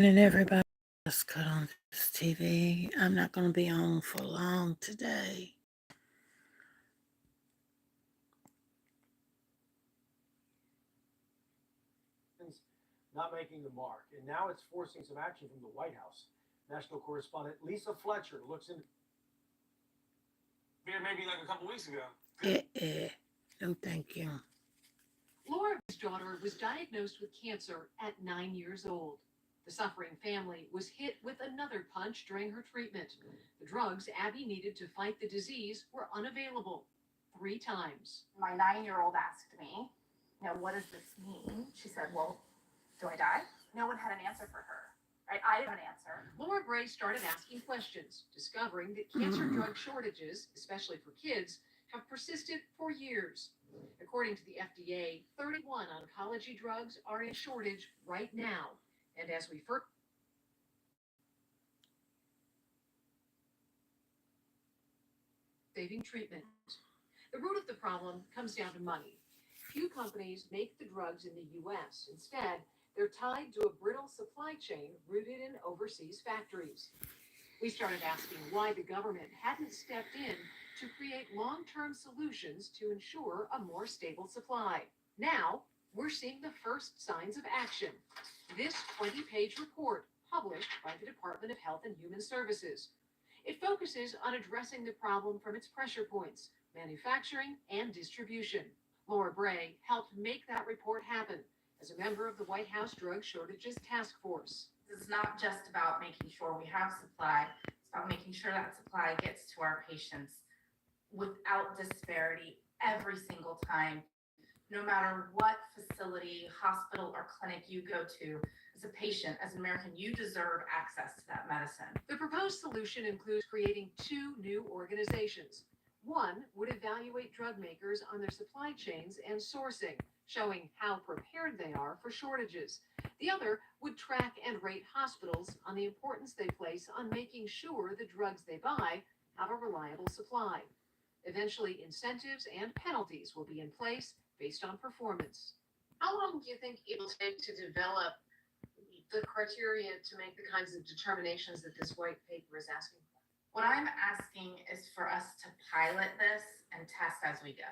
And everybody just cut on this TV. I'm not going to be on for long today. Not making the mark, and now it's forcing some action from the White House. National correspondent Lisa Fletcher looks into. Maybe like a couple weeks ago. No, thank you. Laura's daughter was diagnosed with cancer at 9 years old. The suffering family was hit with another punch during her treatment. The drugs Abby needed to fight the disease were unavailable 3 times. My 9-year-old asked me, what does this mean? She said, well, do I die? No one had an answer for her. Right? I didn't have an answer. Laura Bray started asking questions, discovering that cancer drug shortages, especially for kids, have persisted for years. According to the FDA, 31 oncology drugs are in shortage right now. And as we first saving treatment. The root of the problem comes down to money. Few companies make the drugs in the US. Instead, they're tied to a brittle supply chain rooted in overseas factories. We started asking why the government hadn't stepped in to create long-term solutions to ensure a more stable supply. Now, we're seeing the first signs of action. This 20-page report, published by the Department of Health and Human Services. It focuses on addressing the problem from its pressure points, manufacturing and distribution. Laura Bray helped make that report happen as a member of the White House Drug Shortages Task Force. This is not just about making sure we have supply. It's about making sure that supply gets to our patients without disparity every single time. No matter what facility, hospital, or clinic you go to, as a patient, as an American, you deserve access to that medicine. The proposed solution includes creating 2 new organizations. One would evaluate drug makers on their supply chains and sourcing, showing how prepared they are for shortages. The other would track and rate hospitals on the importance they place on making sure the drugs they buy have a reliable supply. Eventually, incentives and penalties will be in place based on performance. How long do you think it will take to develop the criteria to make the kinds of determinations that this white paper is asking for? What I'm asking is for us to pilot this and test as we go.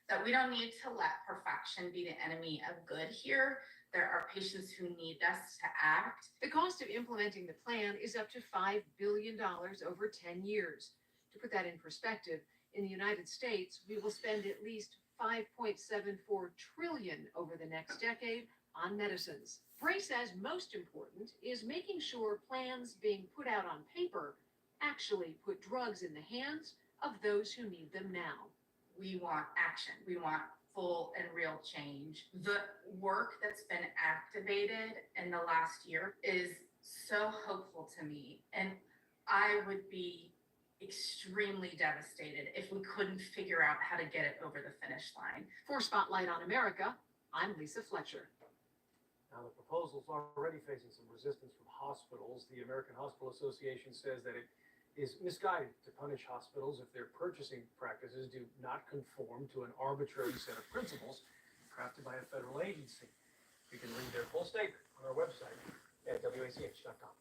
That we don't need to let perfection be the enemy of good here. There are patients who need us to act. The cost of implementing the plan is up to $5 billion over 10 years. To put that in perspective, in the United States, we will spend at least $5.74 trillion over the next decade on medicines. Bray says most important is making sure plans being put out on paper actually put drugs in the hands of those who need them now. We want action. We want full and real change. The work that's been activated in the last year is so hopeful to me. And I would be extremely devastated if we couldn't figure out how to get it over the finish line. For Spotlight on America, I'm Lisa Fletcher. Now, the proposal's already facing some resistance from hospitals. The American Hospital Association says that it is misguided to punish hospitals if their purchasing practices do not conform to an arbitrary set of principles crafted by a federal agency. You can read their full statement on our website at wach.com.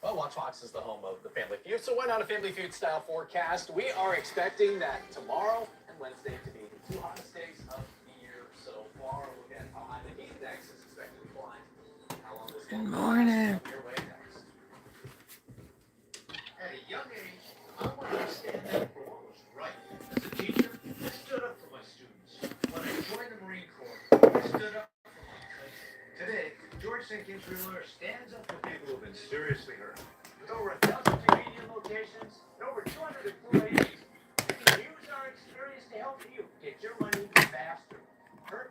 Well, Watchbox is the home of the Family Feud, so why not a Family Feud style forecast? We are expecting that tomorrow and Wednesday to be the 2 hottest days of the year so far. Look at how high the heat index is expected to climb. How long this Good morning. your way next. At a young age, I wanted to stand up for what was right. As a teacher, I stood up for my students. When I joined the Marine Corps, I stood up for my country. Today, George St. Gabriel stands up for people who have been seriously hurt. With over 1,000 convenient locations and over 200 employees, we can use our experience to help you get your money faster. Hurt?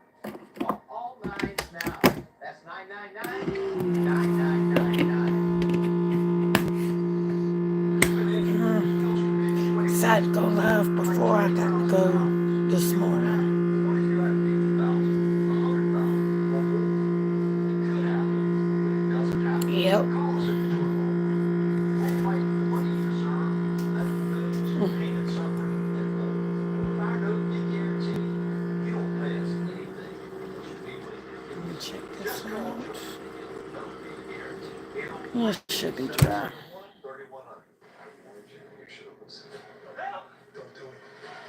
Call all nines now. That's 999-9999. Decided to go live before I got to go this morning. Yep. check this out. It should be dry.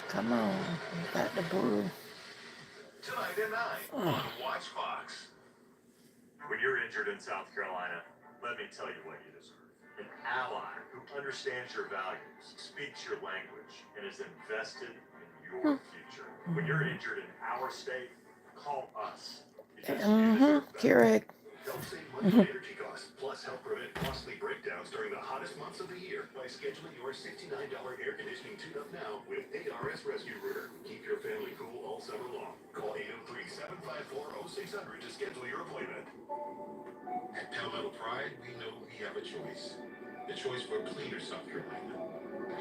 Come on, you got the brew. Tonight at 9 on Watchbox. When you're injured in South Carolina, let me tell you what you deserve. An ally who understands your values, speaks your language, and is invested in your future. When you're injured in our state, call us. Because you deserve better. Keurig. Help save money on energy costs, plus help prevent costly breakdowns during the hottest months of the year by scheduling your $69 air conditioning tune-up now with ARS Rescue Router. Keep your family cool all summer long. Call 803-754-0600 to schedule your appointment. At Palmetto Pride, we know we have a choice. The choice for a cleaner South Carolina.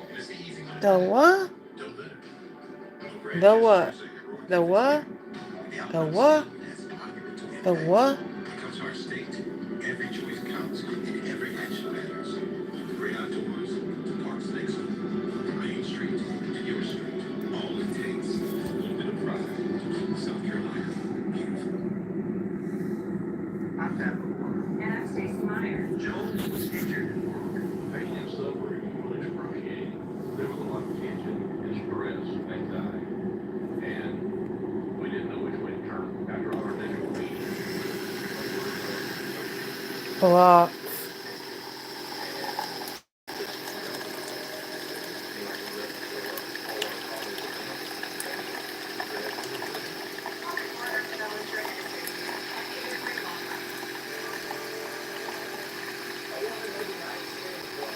And it's the easy one. The what? Don't let it. The what? The what? The what? The what? Comes our state. Every choice counts, and every action matters. From the great outdoors to parks next to Main Street to your street. All it takes is a little bit of pride to keep South Carolina beautiful. I'm Pat McCord. And I'm Stacy Meyer. Joe was injured at work. Pain and suffering was excruciating. There was a lot of tension and stress that time. And we didn't know which way to turn after our initial meeting. Block.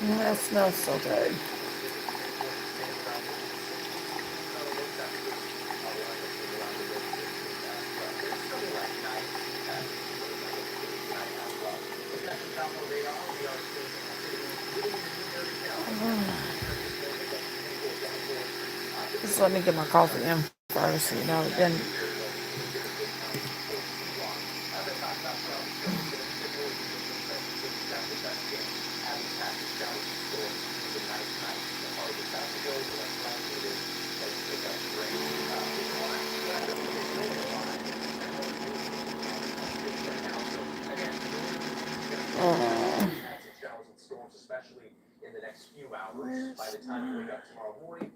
That smells so good. Just let me get my coffee in first, then. Storms, especially in the next few hours. By the time we wake up tomorrow morning,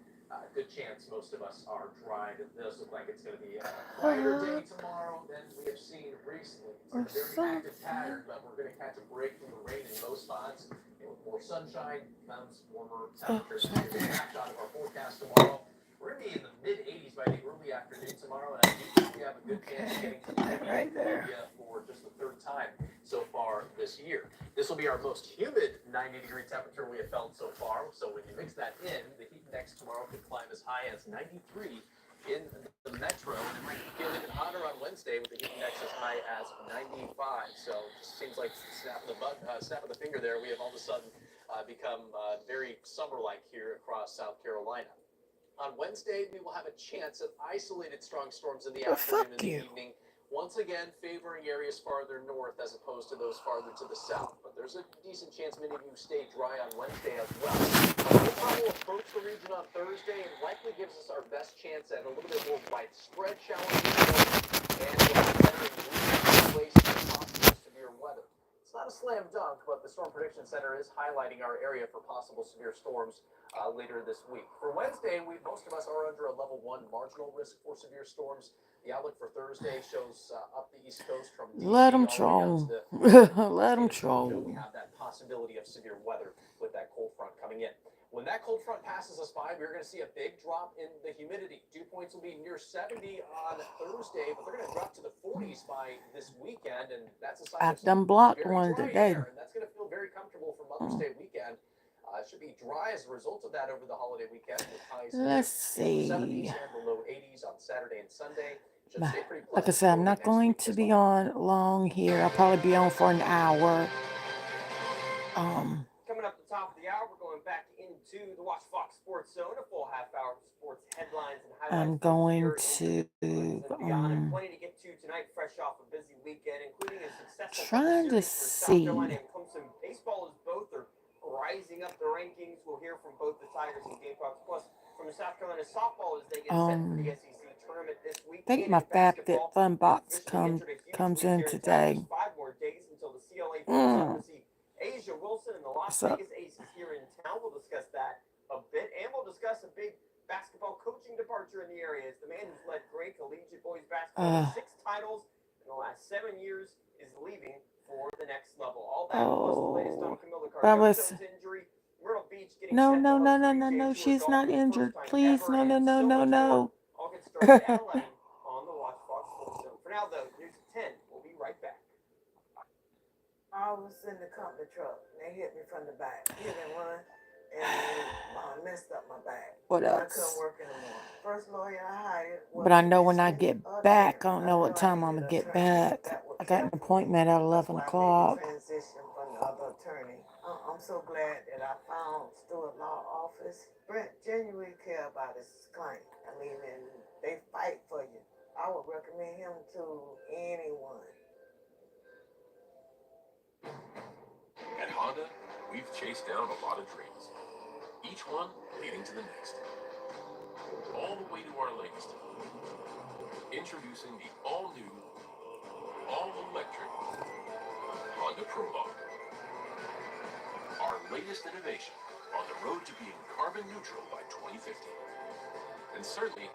good chance most of us are dry. It does look like it's going to be a quieter day tomorrow than we have seen recently. It's a very active pattern, but we're going to catch a break from the rain in most spots. And with more sunshine comes warmer temperatures. Here's a snapshot of our forecast tomorrow. We're going to be in the mid-80s by the early afternoon tomorrow, and I do think we have a good chance of getting to the right there for just the third time so far this year. This will be our most humid 90-degree temperature we have felt so far. So when you mix that in, the heat index tomorrow could climb as high as 93 in the metro, and it might feel even hotter on Wednesday with the heat index as high as 95. So it just seems like snap of the finger there. We have all of a sudden become very summer-like here across South Carolina. On Wednesday, we will have a chance of isolated strong storms in the afternoon and the evening, once again favoring areas farther north as opposed to those farther to the south. But there's a decent chance many of you stay dry on Wednesday as well. We'll approach the region on Thursday and likely gives us our best chance at a little bit more widespread showers, and we'll have better place for possible severe weather. It's not a slam dunk, but the Storm Prediction Center is highlighting our area for possible severe storms later this week. For Wednesday, most of us are under a level 1 marginal risk for severe storms. The outlook for Thursday shows up the East Coast from DC let them troll. Let them troll. We have that possibility of severe weather with that cold front coming in. When that cold front passes us by, we're going to see a big drop in the humidity. Dew points will be near 70 on Thursday, but they're going to drop to the 40s by this weekend, and that's a sign I've done blocked one today. And that's going to feel very comfortable for Mother's Day weekend. It should be dry as a result of that over the holiday weekend. With highs Let's see. 70s and the low 80s on Saturday and Sunday. Like I said, I'm not going to be on long here. I'll probably be on for an hour. Coming up the top of the hour, we're going back into the Watch Fox Sports Zone, a full half hour of sports headlines and highlights. I'm going to plenty to get to tonight, fresh off a busy weekend, including a successful trying to see. South Carolina and Clemson baseball as both are rising up the rankings. We'll hear from both the Tigers and Gamecocks, plus from the South Carolina softball as they get set for the SEC tournament this I think weekend my in FabFit basketball. Fun It's Box officially entered a huge comes week in here in town. today. There's 5 more days until the CLA folks Mm. come to see Asia Wilson and the Las What's up? Vegas Aces here in town. We'll discuss that a bit, and we'll discuss a big basketball coaching departure in the area. As the man who's led great collegiate boys basketball to 6 titles in the last 7 years is leaving for the next level. All that plus the latest on Camila Bubba's. Cardoso's injury. Myrtle Beach getting No, set to no, no, host no, PGA no, no. Tour She's golf not for the injured. first time Please, ever, no, no, and no, so no, much more. no. All get started at 11 on the Watch Fox Sports Zone. For now, though, news at 10. We'll be right back. I was in the company truck and they hit me from the back. Hit and run and messed up my back. What I else? couldn't work anymore. First lawyer I hired. But I know when I get back, I don't know what time I'm going to get back. I got an appointment at 11 o'clock. Transition from the other attorney. I'm so glad that I found Stewart Law Office. Brent genuinely care about his client. I mean, and they fight for you. I would recommend him to anyone. At Honda, we've chased down a lot of dreams, each one leading to the next, all the way to our latest. Introducing the all-new, all-electric Honda Prologue. Our latest innovation on the road to being carbon neutral by 2050. And certainly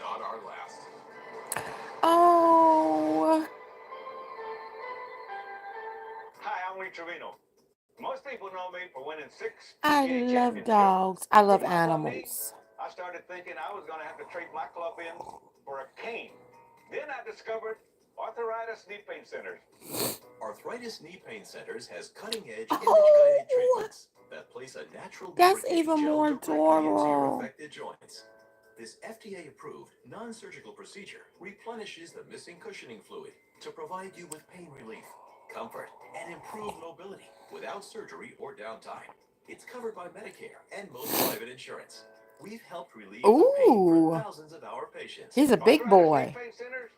not our last. Oh, Hi, I'm Lee Trevino. Most people know me for winning 6 I PGA love championships. dogs. I love But about me, animals. I started thinking I was going to have to trade my club in for a cane. Then I discovered arthritis knee pain centers. Arthritis Knee Pain Centers has cutting-edge Oh, image-guided treatments that place a natural that's lubrication even gel more directly into your adorable. affected joints. This FDA-approved, non-surgical procedure replenishes the missing cushioning fluid to provide you with pain relief, comfort, and improved mobility without surgery or downtime. It's covered by Medicare and most private insurance. We've helped relieve the pain for Ooh, thousands of our patients. he's a big Arthritis knee boy. pain centers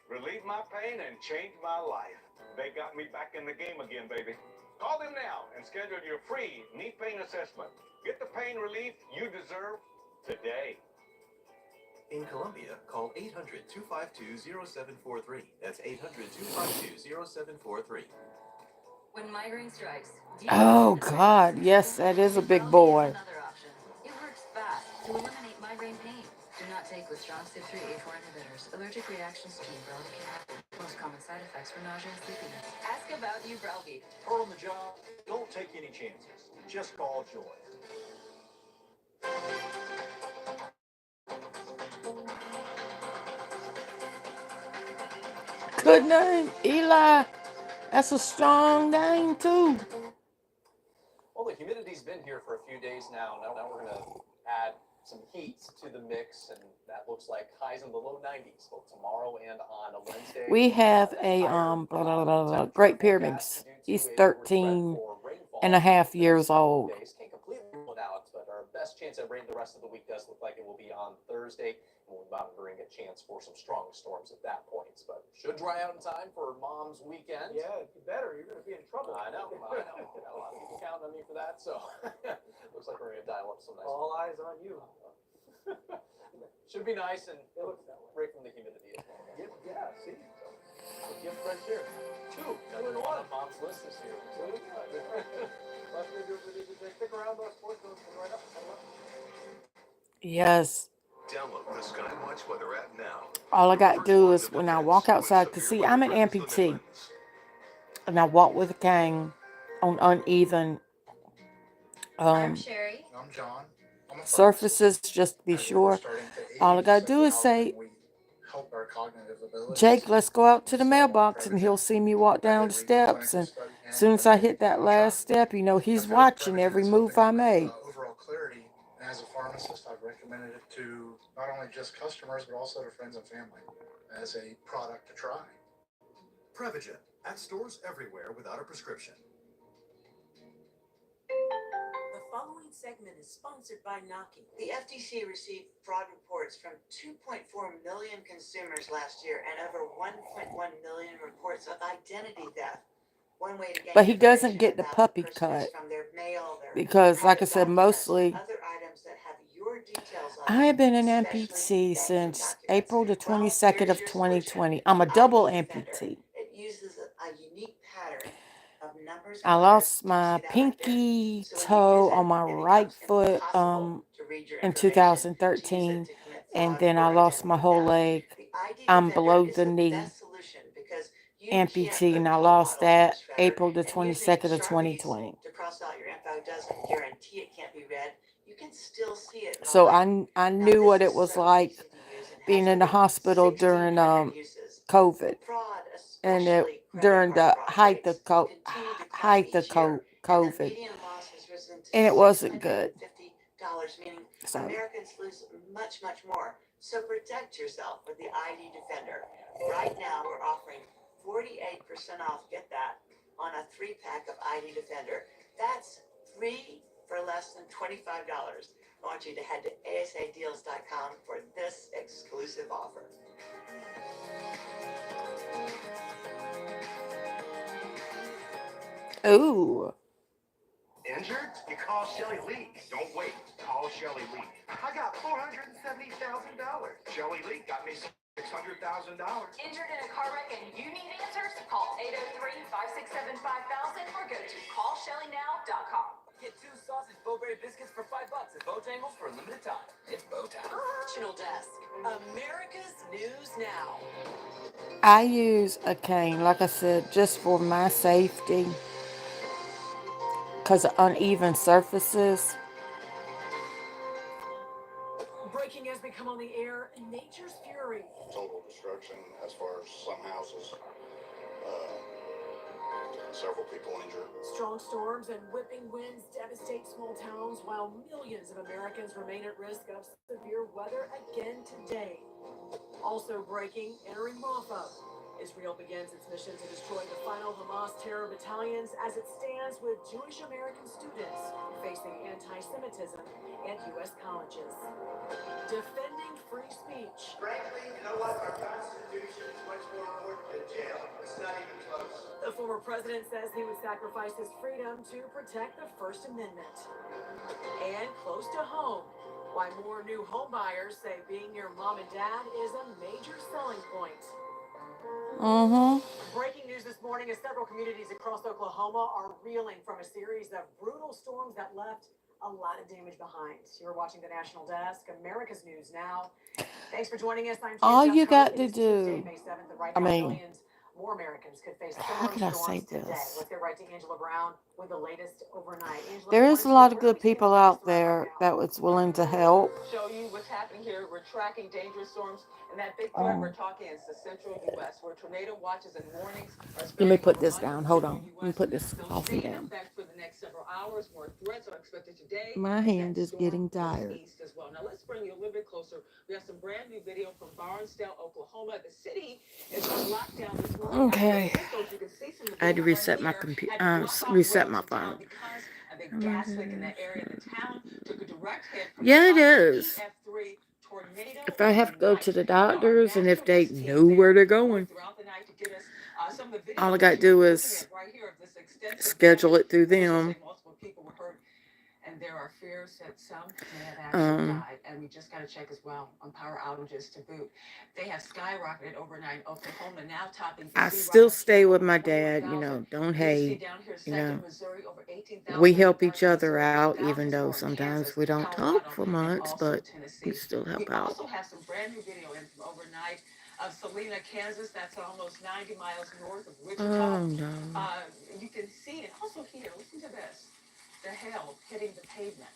relieved my pain and changed my life. They got me back in the game again, baby. Call them now and schedule your free knee pain assessment. Get the pain relief you deserve today. In Colombia, call 800-252-0743. That's 800-252-0743. When migraine strikes, Oh, God. Yes, that is a big boy. another option. It works fast to eliminate migraine pain. Do not take with strong CYP3 A4 inhibitors. Allergic reactions to Ubrelvy can happen. Most common side effects were nausea and sleepiness. Ask about Ubrelvy. Her on the job, don't take any chances. Just call Joy. Good name, Eli. That's a strong name, too. Well, the humidity's been here for a few days now. Now we're going to add some heat to the mix, and that looks like highs in the low 90s both tomorrow and on a Wednesday. We have a Great Pyramids. He's 13 and a half years old. Can't completely rule it out, but our best chance at rain the rest of the week does look like it will be on Thursday. We'll be monitoring a chance for some strong storms at that point, but should dry out in time for Mom's weekend. Yeah, you better. You're going to be in trouble. I know. Got a lot of people counting on me for that, so looks like we're going to dial up some nice. All eyes on you. Should be nice and It looks that way. break from the humidity as well. Yeah, see? A gift right there. 2 Number in one one. on Mom's list this year. Must they stick around those sports zones right up. Yes. Download the Skywatch weather app now. All I got to do is when I walk outside, because see, I'm an amputee. And I walk with a cane on uneven I'm Sherry. I'm John. I'm a surfaces, just to be sure. All I got to do is say, help our cognitive abilities. Jake, let's go out to the mailbox, and he'll see me walk down the steps. And as soon as I hit that last step, you know, he's watching every move I make. Overall clarity. And as a pharmacist, I've recommended it to not only just customers, but also to friends and family as a product to try. Prevagen at stores everywhere without a prescription. The following segment is sponsored by Naki. The FTC received fraud reports from 2.4 million consumers last year and over 1.1 million reports of identity theft. One way to gain But he doesn't information get the about puppy person cut is from their mail, their because, like I private said, documents, mostly other items that have your details on I have been an especially amputee banking since documents. April the Well, 22nd here's of your solution. 2020. I'm a ID double Defender. amputee. It uses a unique pattern of numbers I and letters. lost Did you my see that right there? pinky So when you toe use it, on my it right becomes foot impossible to read your in information, to use it 2013, to commit and fraud then I or lost my identity whole theft. leg. The ID I'm Defender below is the the knee best solution because you can't amputee, put and I Coke lost bottles in the that shredder, April the and using 22nd of Sharpies 2020. to cross out your info doesn't guarantee it can't be read. You can still see it in the So light. I Now knew this what is it was so like easy to use and being has in the over hospital during 1,600 uses. COVID, Fraud, and especially credit during card the fraud rates, continue to climb each year, and the COVID, median loss has risen to and it wasn't good. $650, meaning So Americans lose much, much more. So protect yourself with the ID Defender. Right now, we're offering 48% off, get that, on a 3-pack of ID Defender. That's 3 for less than $25. I want you to head to asadeals.com for this exclusive offer. ooh, Injured? You call Shelly Lee. Don't wait. Call Shelly Lee. I got $470,000. Shelly Lee got me $600,000. Injured in a car wreck and you need answers? Call 803-567-5000 or go to callshellynow.com. Get 2 sausage Bowberry biscuits for $5 at Bojangles for a limited time. It's bow time. National Desk, America's News Now. I use a cane, like I said, just for my safety, because of uneven surfaces. Breaking as we come on the air, nature's fury. Total destruction as far as some houses. Several people injured. Strong storms and whipping winds devastate small towns while millions of Americans remain at risk of severe weather again today. Also breaking, entering Rafah. Israel begins its mission to destroy the final Hamas terror battalions as it stands with Jewish American students facing anti-Semitism at U.S. colleges. Defending free speech. Frankly, you know what? Our Constitution is much more important than jail. It's not even close. The former president says he would sacrifice his freedom to protect the First Amendment. And close to home, why more new home buyers say being near mom and dad is a major selling point. Breaking news this morning as several communities across Oklahoma are reeling from a series of brutal storms that left a lot of damage behind. You're watching the National Desk, America's News Now. Thanks for joining us. I'm All Jan you Jeffcoat. got It to is Tuesday, do, May 7th, and right I now mean, millions more Americans could face how similar can I say storms today. this? Let's get right to Angela Brown with the latest overnight. Angela, There good is a morning to you. lot of Where do good we stand people with this out threat right there now? that was willing to help. Show you what's happening here. We're tracking dangerous storms, and that big threat we're talking is the central U.S., where tornado watches and warnings are Let me spanning put over this much of down. the Hold central on. Let me U.S. put this They'll coffee stay in down. effect for the next several hours. More threats are expected today My as that hand is storm getting moves tired. east as well. Now let's bring you a little bit closer. We have some brand new video from Barnesdale, Oklahoma. The city is on lockdown this morning. Okay. Officials, you can see some of the I had to video right reset my here, computer. had to block off Reset roads my in town phone. because of a gas leak in that area. The town took a direct hit from Yeah, a it is. EF3 tornado If I have to go to overnight. the Now, our doctors and if national they desk know team where there they're worked going, throughout the night to get us some of the video all I that got to you're do looking is at right here of this extensive schedule damage. it through Officials them. say multiple people were hurt, and there are fears that some may have actually died. And we just got to check as well on power outages to boot. They have skyrocketed overnight in Oklahoma, now topping. I still stay with my dad, don't hate, Down here, Second, Missouri, over 18,000 we in help each McCarthy, other Missouri, out, even thousands though more in sometimes Kansas, we don't talk Colorado, for and months, also but we Tennessee. still We help out. also have some brand new video in from overnight of Salina, Kansas. That's almost 90 miles north of Wichita. Oh no. You can see it also here. Listen to this. The hail hitting the pavement.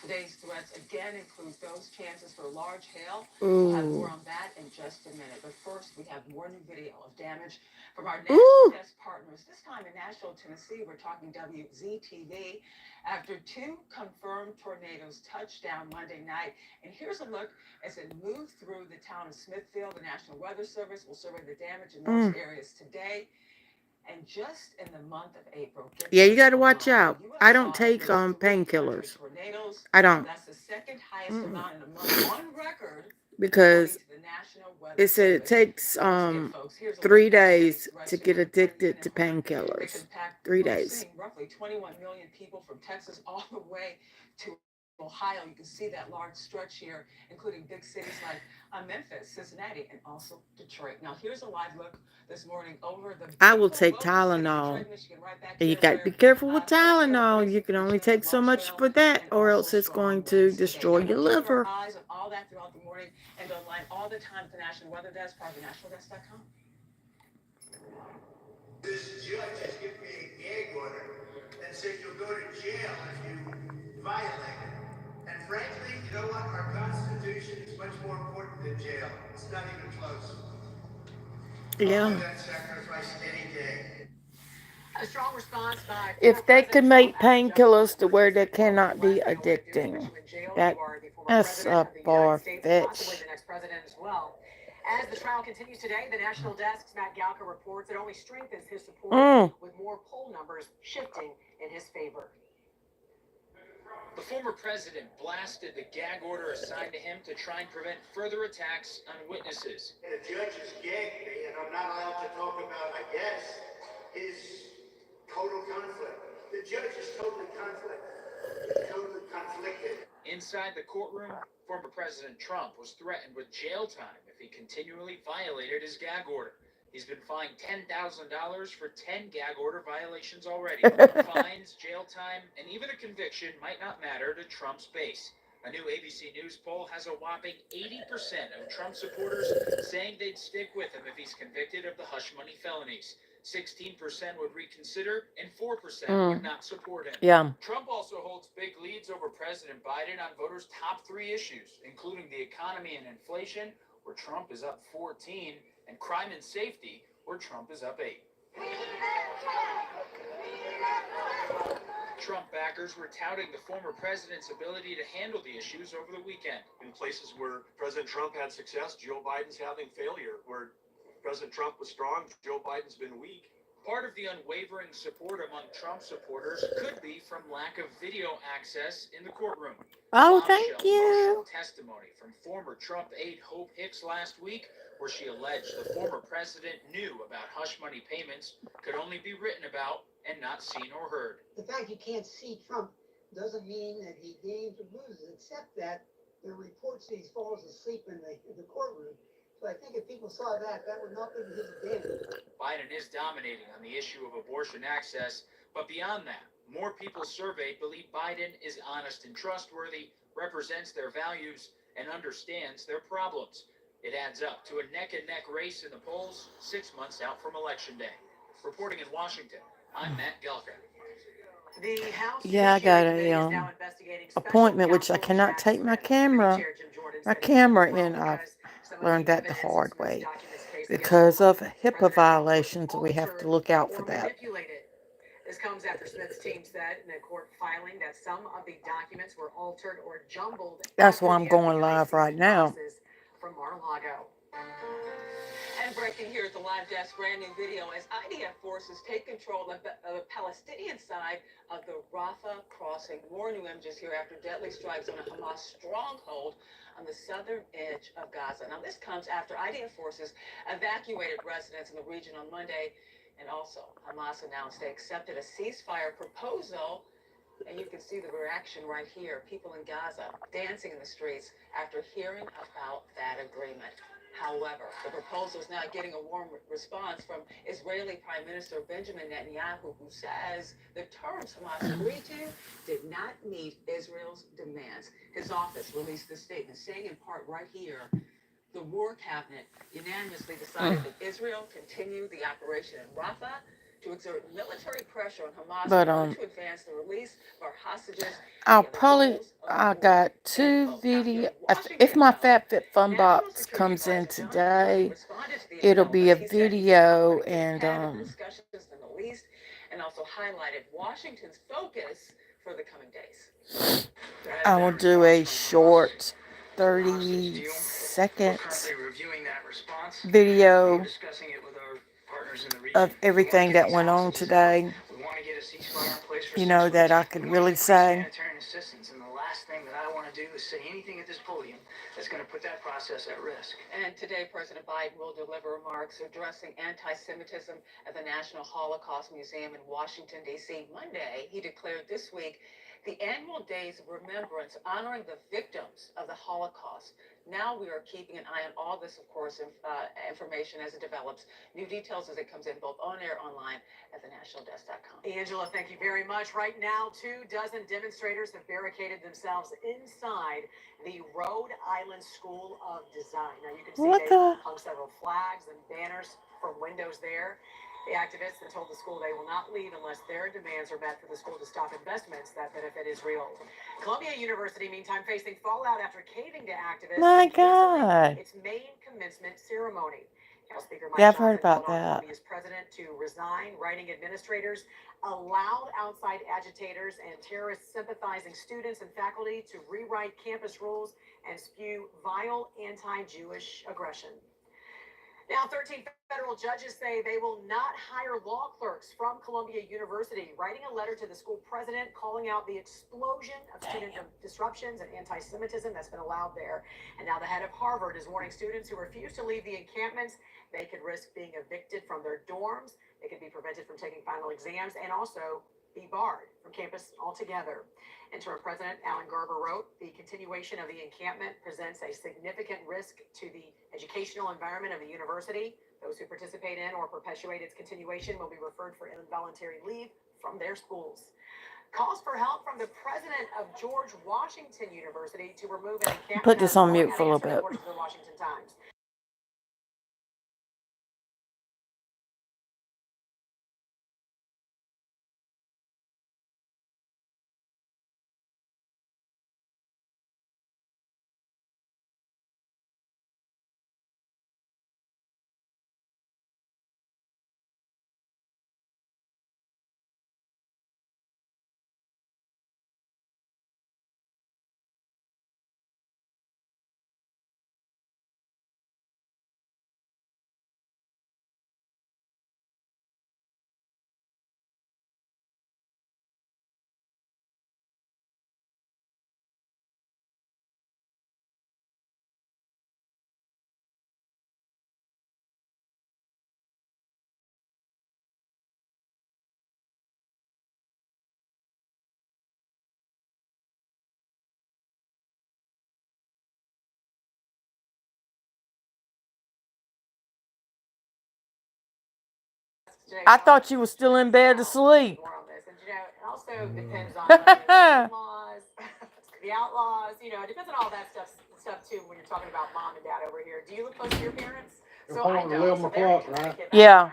Today's threats again include those chances for large hail. We'll have more Ooh. on that in just a minute. But first, we have more new video of damage from our national desk partners. This time in Nashville, Tennessee, we're talking WZTV. After 2 confirmed tornadoes touched down Monday night. And here's a look as it moved through the town of Smithfield. The National Weather Service will survey the damage in those areas today. And just in the month of April, Yeah, you got to watch out. I don't take painkillers. I don't. That's the second highest amount in a month on record, Because according to the National Weather it said it Service. takes Once again, folks, here's a 3 look at today's days threats to here get in 30 addicted to minute plan. They painkillers. can pack, 3 we're days. seeing roughly 21 million people from Texas all the way to Ohio. You can see that large stretch here, including big cities like Memphis, Cincinnati, and also Detroit. Now, here's a live look this morning over the I will beautiful take Rose City, Tylenol. Detroit, Michigan, right back And you here got to where be careful with police Tylenol. You celebrations can for only the take chance so of much Luxville for that, and or also else it's going strong to winds today. destroy So your we'll keep our liver. eyes on all that throughout the morning and online all the time at the National Weather Desk, part of nationaldesk.com. This judge has given me a gag order and said you'll go to jail if you violate it. And frankly, you know what? Our Constitution is much more important than jail. It's not even close. Yeah. I'll do that sacrifice any day. A strong response by former If they could President Trump make after justice painkillers to where they resisted quote, cannot be last thing I want to do is put addicting, you in jail. that You are the former that's president a of the United States, possibly far-fetched. the next president as well. As the trial continues today, the National Desk's Matt Galka reports it only strengthens his support with more poll numbers shifting in his favor. The former president blasted the gag order assigned to him to try and prevent further attacks on witnesses. The judge has gagged me, and I'm not allowed to talk about, I guess, his total conflict. The judge is totally conflicted. Inside the courtroom, former President Trump was threatened with jail time if he continually violated his gag order. He's been fined $10,000 for 10 gag order violations already. Fines, jail time, and even a conviction might not matter to Trump's base. A new ABC News poll has a whopping 80% of Trump supporters saying they'd stick with him if he's convicted of the hush money felonies. 16% would reconsider, and 4% would not support him. Yeah. Trump also holds big leads over President Biden on voters' top 3 issues, including the economy and inflation, where Trump is up 14, and crime and safety, where Trump is up 8. Trump backers were touting the former president's ability to handle the issues over the weekend. In places where President Trump had success, Joe Biden's having failure. Where President Trump was strong, Joe Biden's been weak. Part of the unwavering support among Trump supporters could be from lack of video access in the courtroom. Oh, thank Bombshell you. motion testimony from former Trump aide Hope Hicks last week, where she alleged the former president knew about hush money payments, could only be written about and not seen or heard. The fact you can't see Trump doesn't mean that he gains or loses, except that there are reports that he falls asleep in the courtroom. So I think if people saw that, that would not be to his advantage. Biden is dominating on the issue of abortion access, but beyond that, more people surveyed believe Biden is honest and trustworthy, represents their values, and understands their problems. It adds up to a neck-and-neck race in the polls 6 months out from Election Day. Reporting in Washington, I'm Matt Galka. The House Yeah, I got Judiciary a Committee is now investigating special appointment, which I counsel cannot Jack take my Smith. Committee camera Chair Jim Jordan said it's well in. I've because some of learned the that the evidence in hard Smith's way documents case against because former of HIPAA President Trump was violations. We have to altered look out for or that. manipulated. This comes after Smith's team said in a court filing that some of the documents were altered or jumbled. That's after why I'm the going FBI live seized right now. boxes from Mar-a-Lago. And breaking here at the live desk, brand new video as IDF forces take control of the Palestinian side of the Rafah crossing. More new images here after deadly strikes on a Hamas stronghold on the southern edge of Gaza. Now, this comes after IDF forces evacuated residents in the region on Monday. And also, Hamas announced they accepted a ceasefire proposal. And you can see the reaction right here. People in Gaza dancing in the streets after hearing about that agreement. However, the proposal is not getting a warm response from Israeli Prime Minister Benjamin Netanyahu, who says the terms Hamas agreed to did not meet Israel's demands. His office released this statement saying in part right here, the War Cabinet unanimously decided that Israel continue the operation in Rafah to exert military pressure on Hamas But to advance the release of our hostages. I got 2 video. If my FabFitFun box comes in today, it'll be a video and discussions in the Middle East, and also highlighted Washington's focus for the coming days. I will do a short 30-second video of everything that went on today, you know, that I could really say. And the last thing that I want to do is say anything at this podium that's going to put that process at risk. And today, President Biden will deliver remarks addressing anti-Semitism at the National Holocaust Museum in Washington, D.C. Monday, he declared this week The annual Days of Remembrance honoring the victims of the Holocaust. Now we are keeping an eye on all this, of course, information as it develops. New details as it comes in, both on air, online, at thenationaldesk.com. Angela, thank you very much. Right now, 24 demonstrators have barricaded themselves inside the Rhode Island School of Design. Now, you can see What they the? hung several flags and banners from windows there. The activists have told the school they will not leave unless their demands are met for the school to stop investments that benefit Israel. Columbia University, meantime, facing fallout after caving to activists My and canceling God. its main commencement ceremony. House Speaker Yeah, Mike I've heard Johnson called about on that. Columbia's president to resign, writing administrators allowed outside agitators and terrorist sympathizing students and faculty to rewrite campus rules and spew vile anti-Jewish aggression. Now, 13 federal judges say they will not hire law clerks from Columbia University, writing a letter to the school president calling out the explosion of student disruptions and anti-Semitism that's been allowed there. And now the head of Harvard is warning students who refuse to leave the encampments they could risk being evicted from their dorms, they could be prevented from taking final exams, and also be barred from campus altogether. Interim President Alan Garber wrote, the continuation of the encampment presents a significant risk to the educational environment of the university. Those who participate in or perpetuate its continuation will be referred for involuntary leave from their schools. Calls for help from the president of George Washington University to remove an encampment. Put this on mute for a little bit. According to the Washington Times. I thought you were still in bed asleep. More on this, and it also depends on the laws, the outlaws. It depends on all that stuff too. When you're talking about mom and dad over here, do you live close to your parents? So I don't. 11 o'clock, right? Yeah.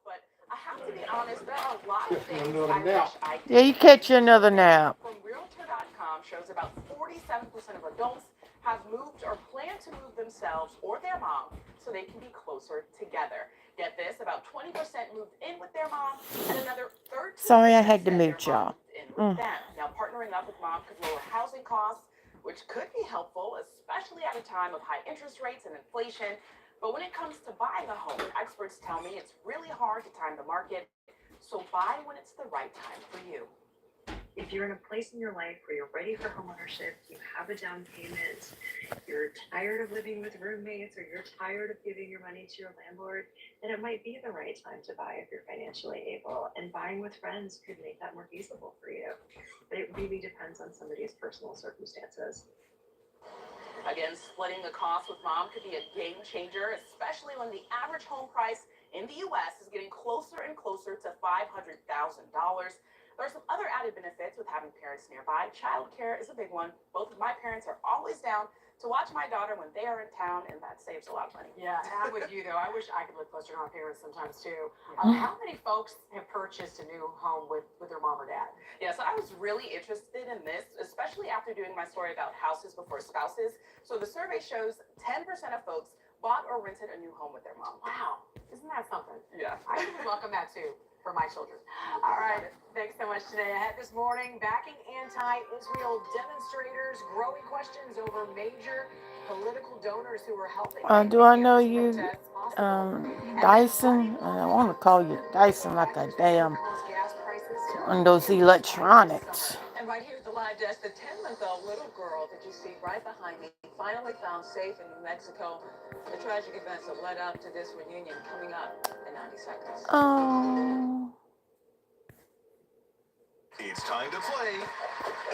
But I have to be honest, there are a lot of things I wish I did. Yeah, you catch you another nap. From Realtor.com shows about 47% of adults have moved or plan to move themselves or their mom so they can be closer together. Get this, about 20% moved in with their mom, and another 13% Sorry, I had to said their mute mom y'all. moved in with them. Now, partnering up with mom could lower housing costs, which could be helpful, especially at a time of high interest rates and inflation. But when it comes to buying a home, experts tell me it's really hard to time the market, so buy when it's the right time for you. If you're in a place in your life where you're ready for homeownership, you have a down payment, you're tired of living with roommates, or you're tired of giving your money to your landlord, then it might be the right time to buy if you're financially able. And buying with friends could make that more feasible for you. But it really depends on somebody's personal circumstances. Again, splitting the cost with mom could be a game changer, especially when the average home price in the U.S. is getting closer and closer to $500,000. There are some other added benefits with having parents nearby. Childcare is a big one. Both of my parents are always down to watch my daughter when they are in town, and that saves a lot of money. Yeah, I'm with you though. I wish I could live closer to my parents sometimes too. How many folks have purchased a new home with their mom or dad? Yeah, so I was really interested in this, especially after doing my story about houses before spouses. So the survey shows 10% of folks bought or rented a new home with their mom. Wow, isn't that something? Yeah. I would welcome that too for my children. All right, thanks so much today. Ahead this morning, backing anti-Israel demonstrators, growing questions over major political donors who are helping. Do I know you, Dyson? I want to call you Dyson like a damn on those electronics. And right here at the live desk, the 10-month-old little girl that you see right behind me finally found safe in New Mexico. The tragic events that led up to this reunion coming up in 90 seconds. Oh. It's time. time to play.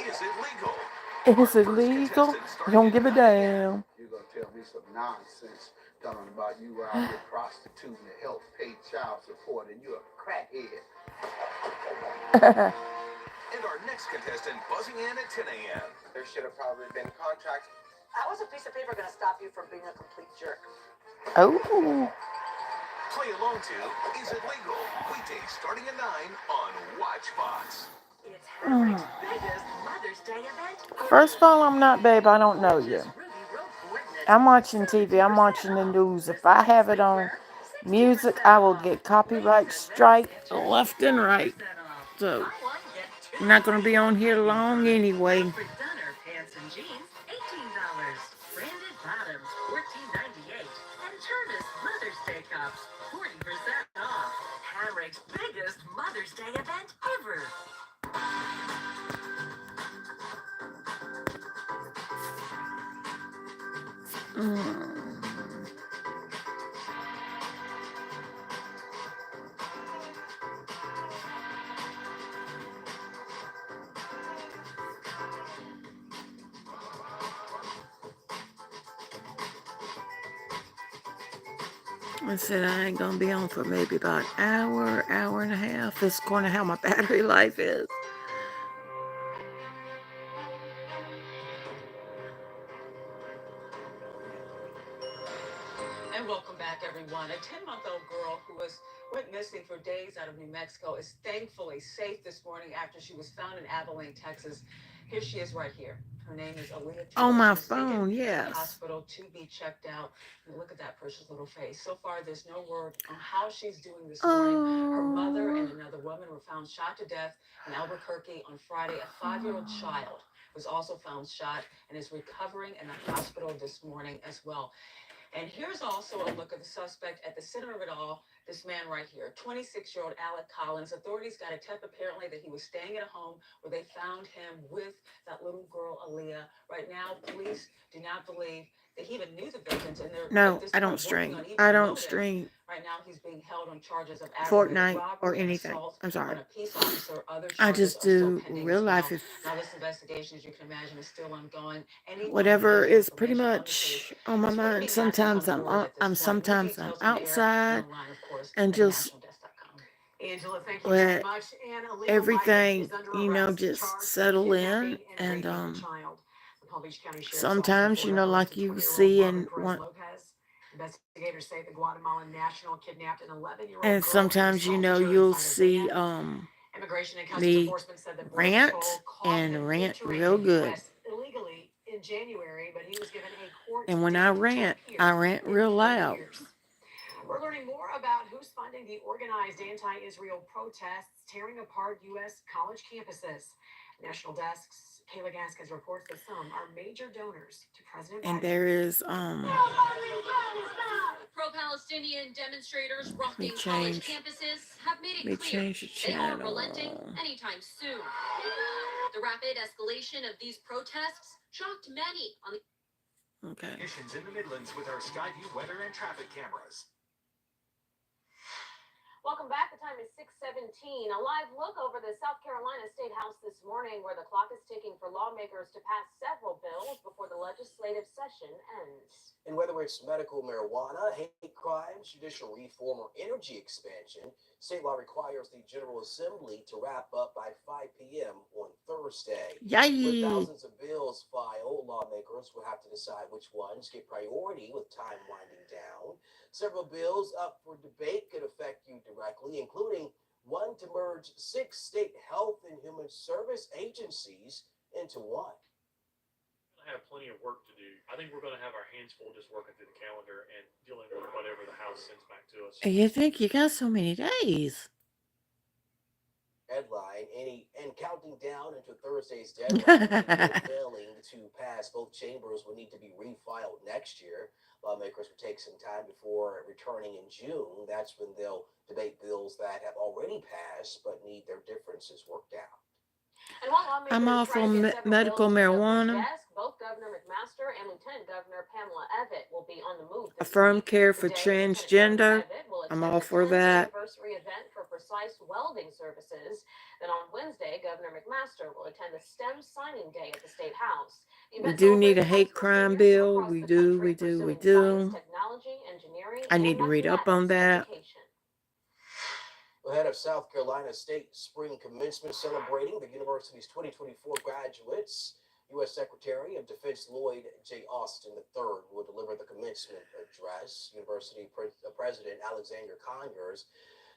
Is it legal? Is it legal? You don't give a damn. You're gonna tell me some nonsense talking about you out here prostituting to help pay child support and you're a crackhead. And our next contestant buzzing in at 10 a.m. There should have probably been a contract. How is a piece of paper going to stop you from being a complete jerk? Oh. Play along to Is It Legal? Weekdays starting at 9 on Watch Fox. It's Heinrich's biggest Mother's Day event. First of all, I'm not, babe. I don't know you. I'm watching TV. I'm watching the news. If I have it on music, I will get copyright strike left and right. So, I'm not going to be on here long anyway. For Dunner pants and jeans, $18. Branded bottoms, $14.98. And Termis Mother's Day cups, 40% off. Heinrich's biggest Mother's Day event ever. I said I ain't going to be on for maybe about an hour, hour and a half. It's according to how my battery life is. And welcome back, everyone. A 10-month-old girl who went missing for days out of New Mexico is thankfully safe this morning after she was found in Abilene, Texas. Here she is right here. Her name is Aaliyah. On my She was taken phone, to the yes. hospital to be checked out. And look at that precious little face. So far, there's no word on how she's doing this morning. Her mother and another woman were found shot to death in Albuquerque on Friday. A 5-year-old child was also found shot and is recovering in the hospital this morning as well. And here's also a look at the suspect at the center of it all, this man right here, 26-year-old Alec Collins. Authorities got a tip apparently that he was staying at a home where they found him with that little girl, Aaliyah. Right now, police do not believe that he even knew the victims. And they're No, at this I point don't working stream. on even I don't motive. stream Right now, he's being held on charges of aggravated Fortnite or robbery and anything. assault I'm sorry. on a peace officer. Other I charges just are still do pending real as well. life. If Now, this investigation, as you can imagine, is still ongoing. Anyone whatever who has is pretty information on the case much on my is free to mind. be national Sometimes on board at this point. More sometimes I'm details on the air and outside online, of course, and at just nationaldesk.com. Angela, thank you very let much. And a legal migrant everything, is under you know, arrest, just charged with settle in. kidnapping and And raping a child. The Palm Beach County Sheriff's Office sometimes, you know, reported like arrest you 20-year-old see Marvin in Perez one, Lopez. Investigators say the Guatemalan national kidnapped an 11-year-old and girl and sometimes, you assaulted know, her you'll inside a see van. Immigration and Customs me Enforcement said that Border rant Patrol caught and him rant entering real the good. U.S. illegally in January, but he was given a court And when date I to rant appear in real 3 loud. years. We're learning more about who's funding the organized anti-Israel protests tearing apart U.S. college campuses. National Desk's Kayla Gaskins reports that some are major donors to President And Biden. there is Pro-Palestinian demonstrators let me rocking college change campuses have made let me it clear change the they aren't relenting channel. anytime soon. The rapid escalation of these protests shocked many on the Okay. Conditions in the Midlands with our Skyview weather and traffic cameras. Welcome back. The time is 6:17. A live look over the South Carolina State House this morning, where the clock is ticking for lawmakers to pass several bills before the legislative session ends. And whether it's medical marijuana, hate crimes, judicial reform, or energy expansion, state law requires the General Assembly to wrap up by 5 p.m. on Thursday. With Yay! thousands of bills filed, lawmakers will have to decide which ones get priority with time winding down. Several bills up for debate could affect you directly, including one to merge 6 state health and human service agencies into one. Have plenty of work to do. I think we're going to have our hands full just working through the calendar and dealing with whatever the House sends back to us. You think you got so many days? Deadline and counting down into Thursday's deadline, failing to pass both chambers will need to be refiled next year. Lawmakers will take some time before returning in June. That's when they'll debate bills that have already passed but need their differences worked out. And while lawmakers I'm all try for to get several medical bills to the governor's marijuana, desk, both Governor McMaster and Lieutenant Governor Pamela Evitt will be on the move this affirmed week. care for Today, Lieutenant Governor transgender. Evitt will I'm attend all the for 10th that. anniversary event for precise welding services. Then on Wednesday, Governor McMaster will attend the STEM signing day at the State House. The We event do need a celebrates high hate school crime seniors from bill. across We the do, country we do, we pursuing science, do. technology, engineering, I and need to read up on mathematics that. education. Ahead of South Carolina State spring commencement celebrating the university's 2024 graduates, U.S. Secretary of Defense Lloyd J. Austin III will deliver the commencement address. University President Alexander Conyers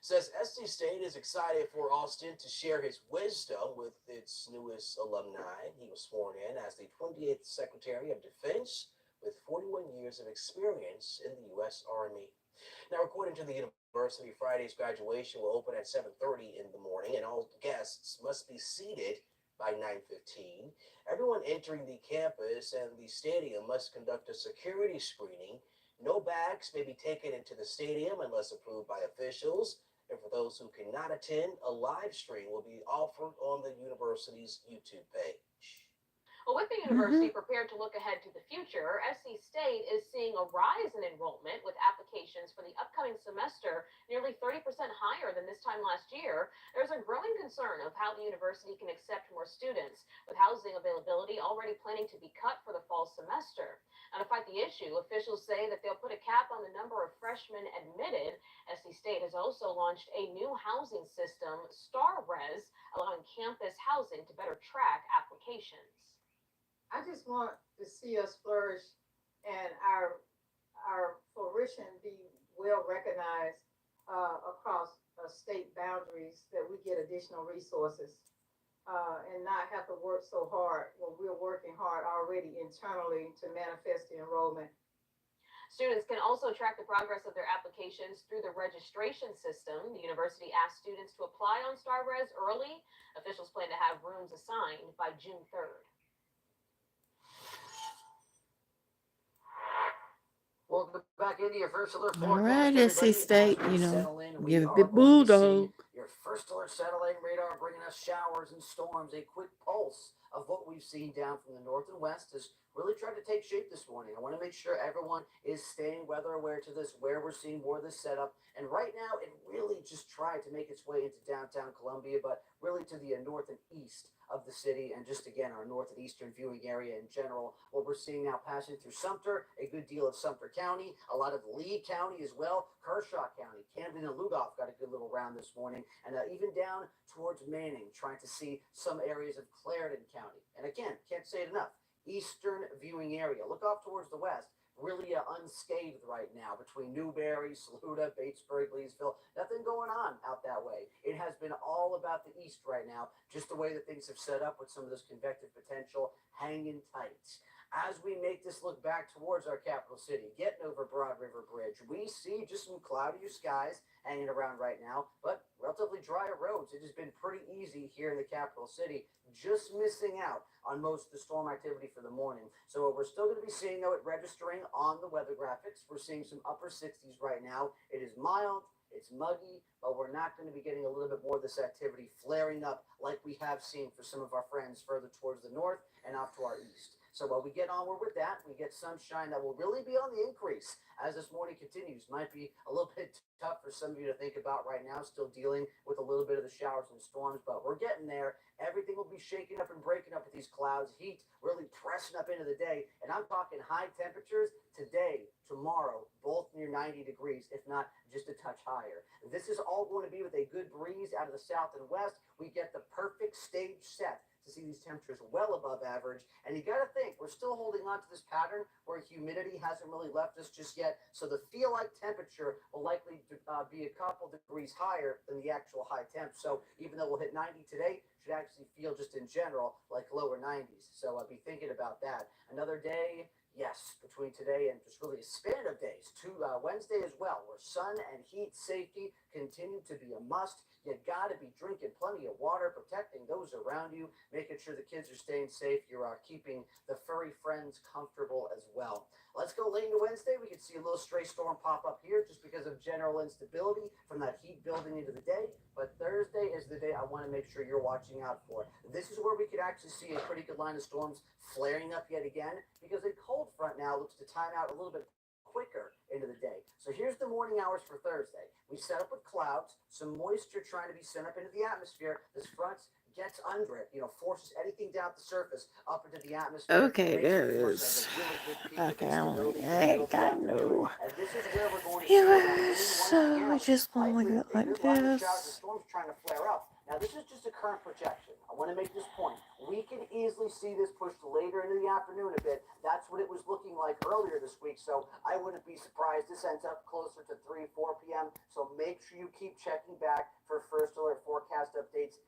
says SC State is excited for Austin to share his wisdom with its newest alumni. He was sworn in as the 28th Secretary of Defense with 41 years of experience in the U.S. Army. Now, according to the university, Friday's graduation will open at 7:30 in the morning, and all guests must be seated by 9:15. Everyone entering the campus and the stadium must conduct a security screening. No bags may be taken into the stadium unless approved by officials. And for those who cannot attend, a live stream will be offered on the university's YouTube page. Well, with the university prepared to look ahead to the future, SC State is seeing a rise in enrollment with applications for the upcoming semester nearly 30% higher than this time last year. There's a growing concern of how the university can accept more students, with housing availability already planning to be cut for the fall semester. Now, to fight the issue, officials say that they'll put a cap on the number of freshmen admitted. SC State has also launched a new housing system, StarRes, allowing campus housing to better track applications. I just want to see us flourish and our flourishing be well recognized across state boundaries, that we get additional resources and not have to work so hard when we're working hard already internally to manifest the enrollment. Students can also track the progress of their applications through the registration system. The university asked students to apply on StarRes early. Officials plan to have rooms assigned by June 3rd. Welcome back into your first alert All forecast, right, SC everybody. State, As we you know, settle in, we give are the going to be bulldog. seeing your first alert satellite radar bringing us showers and storms. A quick pulse of what we've seen down from the north and west has really tried to take shape this morning. I want to make sure everyone is staying weather aware to this, where we're seeing more of this setup. And right now, it really just tried to make its way into downtown Columbia, but really to the north and east of the city, and just again our north and eastern viewing area in general. What we're seeing now passing through Sumter, a good deal of Sumter County, a lot of Lee County as well, Kershaw County, Camden and Lugoff got a good little round this morning, and even down towards Manning, trying to see some areas of Clarendon County. And again, can't say it enough, eastern viewing area. Look off towards the west. Really unscathed right now between Newberry, Saluda, Batesburg, Leesville. Nothing going on out that way. It has been all about the east right now, just the way that things have set up with some of this convective potential hanging tight. As we make this look back towards our capital city, getting over Broad River Bridge, we see just some cloudier skies hanging around right now, but relatively drier roads. It has been pretty easy here in the capital city, just missing out on most of the storm activity for the morning. So what we're still going to be seeing, though, it registering on the weather graphics. We're seeing some upper 60s right now. It is mild, it's muggy, but we're not going to be getting a little bit more of this activity flaring up like we have seen for some of our friends further towards the north and off to our east. So while we get onward with that, we get sunshine that will really be on the increase as this morning continues. Might be a little bit tough for some of you to think about right now, still dealing with a little bit of the showers and storms, but we're getting there. Everything will be shaking up and breaking up with these clouds, heat really pressing up into the day, and I'm talking high temperatures today, tomorrow, both near 90 degrees, if not just a touch higher. This is all going to be with a good breeze out of the south and west. We get the perfect stage set to see these temperatures well above average. And you got to think, we're still holding on to this pattern where humidity hasn't really left us just yet. So the feel-like temperature will likely be a couple degrees higher than the actual high temp. So even though we'll hit 90 today, should actually feel just in general like lower 90s. So I'll be thinking about that. Another day, yes, between today and just really a span of days to Wednesday as well, where sun and heat safety continue to be a must. You got to be drinking plenty of water, protecting those around you, making sure the kids are staying safe. You're keeping the furry friends comfortable as well. Let's go late into Wednesday. We can see a little stray storm pop up here just because of general instability from that heat building into the day. But Thursday is the day I want to make sure you're watching out for. This is where we could actually see a pretty good line of storms flaring up yet again, because a cold front now looks to time out a little bit quicker into the day. So here's the morning hours for Thursday. We set up with clouds, some moisture trying to be sent up into the atmosphere. This front gets under it, forces anything down at the surface up into the atmosphere. Okay, there it is. Okay, I ain't got no. And this is where we're going to see that wind Viewers, once so again. I just want to leave Likely it a like good line of showers and this. storms trying to flare up. Now, this is just a current projection. I want to make this point. We can easily see this pushed later into the afternoon a bit. That's what it was looking like earlier this week, so I wouldn't be surprised this ends up closer to 3, 4 p.m. So make sure you keep checking back for first alert forecast updates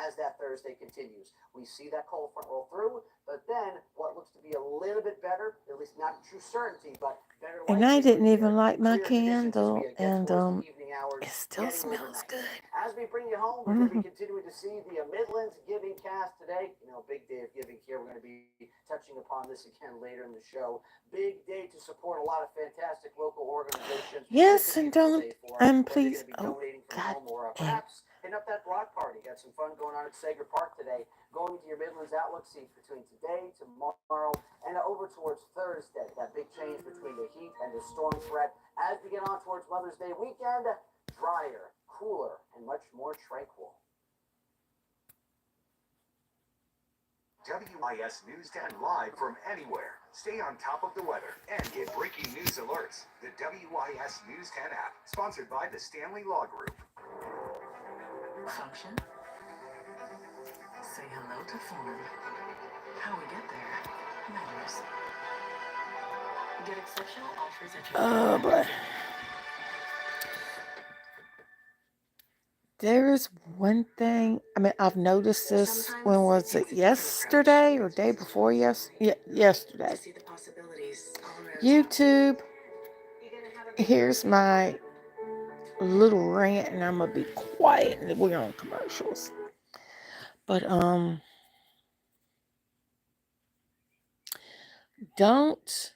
as that Thursday continues. We see that cold front roll through, but then what looks to be a little bit better, at least not true certainty, but better And I didn't likelihood here. even light my Clear conditions as we candle, get and towards the evening hours, it still getting smells overnight. good. As we bring you home, we're going to be continuing to see the Midlands Giving Cast today. Big day of giving here. We're going to be touching upon this again later in the show. Big day to support a lot of fantastic local organizations. Yes, Just a and beautiful don't, day for and whether you're please, going to be oh donating from God, home or and perhaps hitting up that block party. Got some fun going on at Sager Park today. Going to your Midlands Outlook seats between today, tomorrow, and over towards Thursday. That big change between the heat and the storm threat. As we get on towards Mother's Day weekend, drier, cooler, and much more tranquil. WIS News 10 live from anywhere. Stay on top of the weather and get breaking news alerts. The WIS News 10 app, sponsored by the Stanley Law Group. Function. Say hello to form. How we get there matters. Get exceptional offers at your oh boy. There's one thing, I mean, I've noticed this, when was it, yesterday or day before yesterday? YouTube, here's my little rant, and I'm going to be quiet, and we're on commercials. But, don't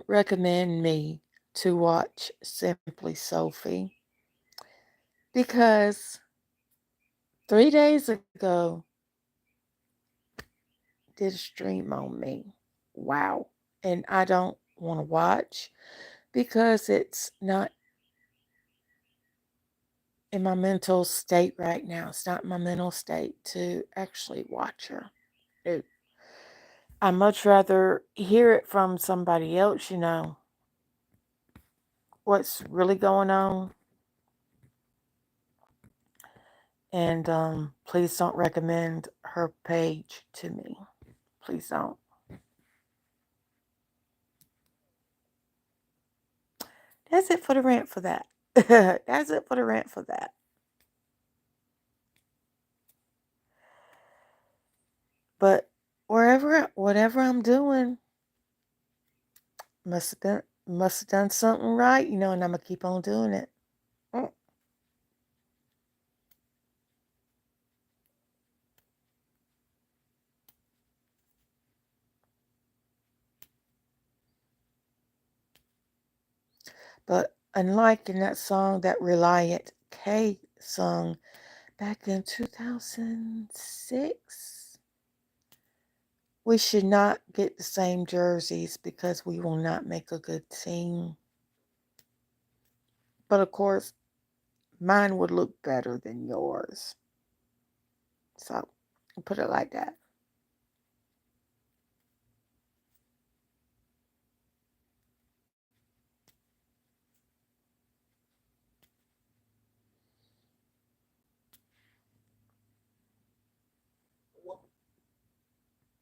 recommend me to watch Simply Sophie, because 3 days ago did a stream on me. Wow. And I don't want to watch because it's not in my mental state right now. It's not my mental state to actually watch her. I much rather hear it from somebody else, what's really going on. And please don't recommend her page to me. Please don't. That's it for the rant for that. That's it for the rant for that. But whatever I'm doing, must have done something right, and I'm gonna keep on doing it. But unlike in that song that Reliant K sung back in 2006, we should not get the same jerseys because we will not make a good team. But of course, mine would look better than yours. So, put it like that.